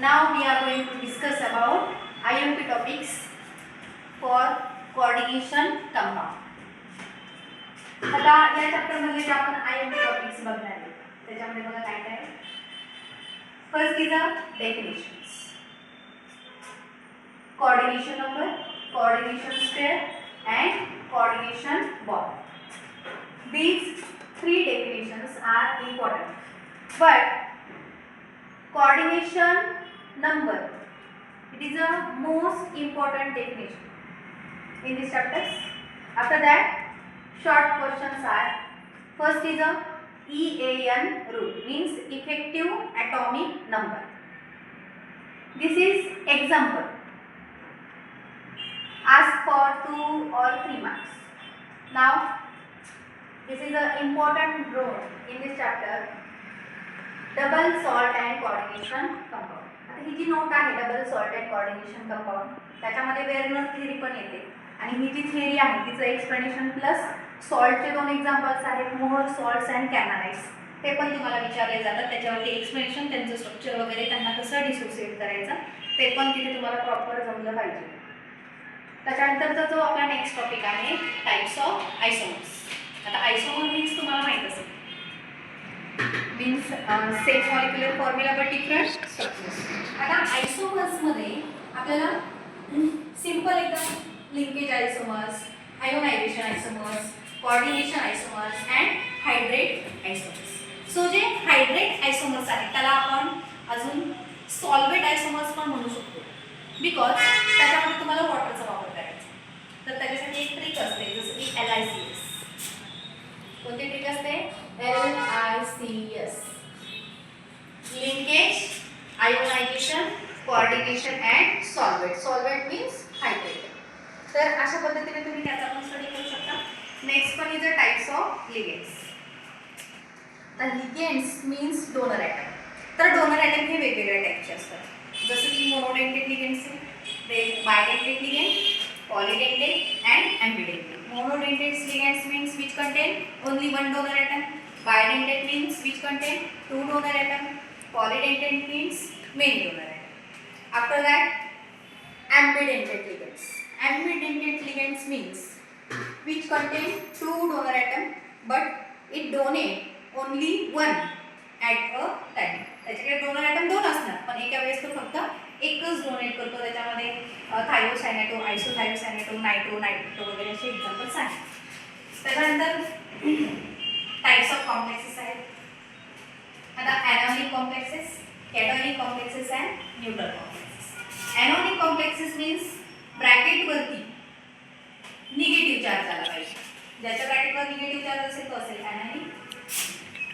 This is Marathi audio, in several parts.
Now we are going to discuss about IMP topics for coordination compound. आता या चॅप्टर मध्ये जे आपण IMP टॉपिक्स बघणार आहे त्याच्यामध्ये बघा काय काय. First is a definitions, coordination number, coordination square and coordination bond. These three definitions are important, but coordination number, it is a most important definition in this chapter. After that, short questions are, first is a EAN rule, means effective atomic number. This is example, ask for 2 or 3 marks. Now this is an important rule in this chapter, double salt and coordination compound. आता ही जी नोट आहे double salt and coordination compound त्याच्यामध्ये वेर्नर थिअरी पण येते आणि ही जी थिअरी आहे तिचं एक्सप्लेनेशन प्लस सॉल्टचे 2 एक्झाम्पल्स आहेत, मोहर सॉल्ट्स अँड कॅनालाइज, ते पण तुम्हाला विचारले जातात. त्याच्यावरती एक्सप्लेनेशन, त्यांचं स्ट्रक्चर वगैरे, त्यांना कसं डिसोसिएट करायचं ते पण तिथे तुम्हाला प्रॉपर जमलं पाहिजे. त्याच्यानंतरचा जो आपला नेक्स्ट टॉपिक आहे टाइप्स ऑफ आयसोमर्स. आता आयसोमर मीन्स तुम्हाला माहीत असेल, means same molecular formula but different structures. आता आयसोमर्स मध्ये आपल्याला सिंपल एकदम linkage isomers, ionization isomers, coordination isomers and hydrate isomers. So जे हायड्रेट आयसोमर्स आहेत त्याला आपण अजून सॉल्वेट आयसोमर्स पण म्हणू शकतो, बिकॉज त्याच्यामध्ये तुम्हाला वॉटरचा वापर करायचा. तर त्याच्यासाठी एक ट्रिक असते, जसं की LICS. कोणती ट्रिक असते? LICS, linkage, ionization, coordination and solvate. Solvate means hydrate. तर अशा पद्धतीने तुम्ही त्याचा पण स्टडी करू शकता. नेक्स्ट पण is a types of ligands. तर लिगेंड्स मीन्स डोनर ॲटम. तर डोनर ॲटम हे वेगवेगळ्या टाईपचे असतात, जसं की monodentate ligands, bidentate ligand, polydentate and ambidentate. Monodentate ligands means which contain only one donor atom. Bidentate means which contain 2 donor atom. Polydentate means many donor atom. After that, ambidentate ligands. Ambidentate ligands means which contain 2 donor atom but it donate only one at a time. त्याच्याकडे डोनर ॲटम 2 असणार पण एका वेळेस तो फक्त एकच डोनेट करतो. त्याच्यामध्ये थायोसायनेटो, आयसोथायोसायनेटो, नायट्रो वगैरे असे एक्झाम्पल्स आहेत. त्याच्यानंतर टाइप्स ऑफ कॉम्प्लेक्सेस आहेत. आता anionic complexes, cationic complexes and neutral complexes. Anionic complexes means ब्रॅकेटवरती निगेटिव्ह चार्ज आला पाहिजे. ज्याच्या ब्रॅकेटवर निगेटिव्ह चार्ज असेल तो असेल ॲनोनिक.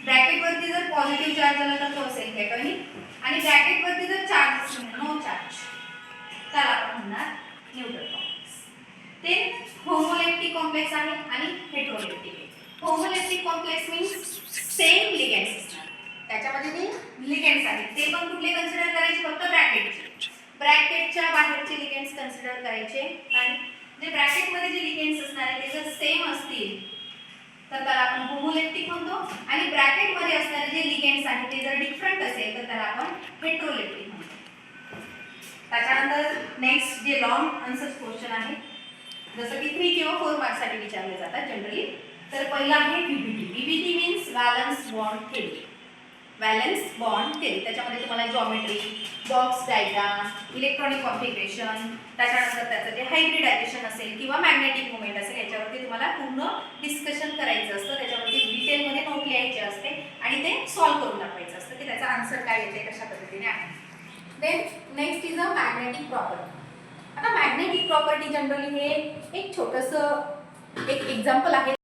ब्रॅकेटवरती जर पॉझिटिव्ह चार्ज आला तर तो असेल कॅटोनिक. आणि ब्रॅकेटवरती जर चार्ज असेल, नो चार्ज, त्याला आपण म्हणणार न्यूट्रल कॉम्प्लेक्स. ते होमोलेप्टिक कॉम्प्लेक्स आहे आणि हेटेरोलेप्टिक आहे. Homoleptic complex means same ligands असणार, त्याच्यामध्ये जे लिगेंड्स आहेत ते पण कुठले कन्सिडर करायचे, फक्त ब्रॅकेटचे. ब्रॅकेटच्या बाहेरचे लिगेंड्स कन्सिडर करायचे आणि जे ब्रॅकेटमध्ये जे लिगेंड्स असणार आहे ते जर सेम असतील तर त्याला आपण होमोलेप्टिक म्हणतो. आणि ब्रॅकेटमध्ये असणारे जे लिगेंड्स आहेत ते जर डिफरंट असेल तर त्याला आपण हेटेरोलेप्टिक म्हणतो. त्याच्यानंतर नेक्स्ट जे लॉंग आन्सर क्वेश्चन आहे, जसं की 3 किंवा 4 मार्क्ससाठी विचारले जातात जनरली. तर पहिला आहे VBT. VBT means valence bond theory. Valence bond theory त्याच्यामध्ये तुम्हाला geometry, box diagram, electronic configuration, त्याच्यानंतर त्याचं जे हायब्रिडायझेशन असेल किंवा मॅग्नेटिक मुवमेंट असेल याच्यावरती तुम्हाला पूर्ण डिस्कशन करायचं असतं. त्याच्यावरती डिटेलमध्ये नोट लिहायची असते आणि ते सॉल्व्ह करून दाखवायचं असतं की त्याचा आन्सर काय येते, कशा पद्धतीने आहे. Then next is a magnetic property. आता मॅग्नेटिक प्रॉपर्टी जनरली हे एक छोटंसं एक एक्झाम्पल आहे.